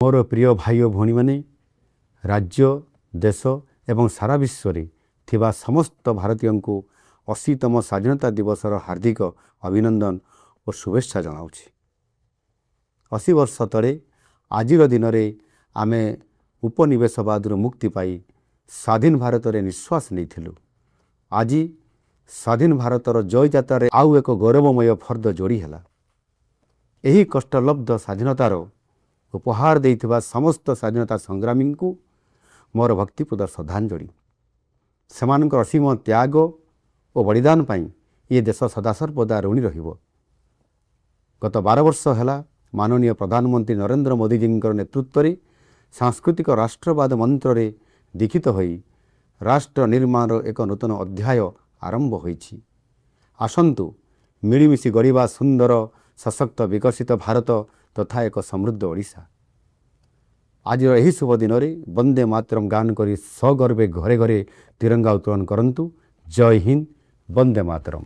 मोर प्रिय भाई और भौणी माने राज्य देश एवं सारा विश्व रे थिबा समस्त भारतीय को 80तम स्वाधीनता दिवसर हार्दिक अभिनंदन और शुभेच्छा जनाऊँगी। 80 वर्ष तले आज दिन में आम उपनिवेशवाद मुक्ति पाई स्वाधीन भारत में निश्वास नहीं। आज स्वाधीन भारतर जय जातार आउ एक गौरवमय फर्द जोड़ी है। यही कष्टलब्ध स्वाधीनतार उपहार देइथिबा समस्त स्वाधीनता संग्रामी को मोर भक्तिपूर्ण श्रद्धांजलि। सेमानकर असीम त्याग और बलिदान पाई ये देश सदासर्वदा ऋणी रहिबो। गत 12 वर्ष है माननीय प्रधानमंत्री नरेंद्र मोदी जी नेतृत्व में सांस्कृतिक राष्ट्रवाद मंत्र रे दीक्षित होई राष्ट्र निर्माण एक नूतन अध्याय आरंभ होईछि। आसंतु मिलीमिशि गढ़िबा सुंदर सशक्त विकसित भारत तथा एक समृद्ध ओडिशा। आज यही शुभ दिन में वंदे मातरम गान करी सगर्वे घरे घरे तिरंगा उत्तोलन करंतु। जय हिंद, वंदे मातरम।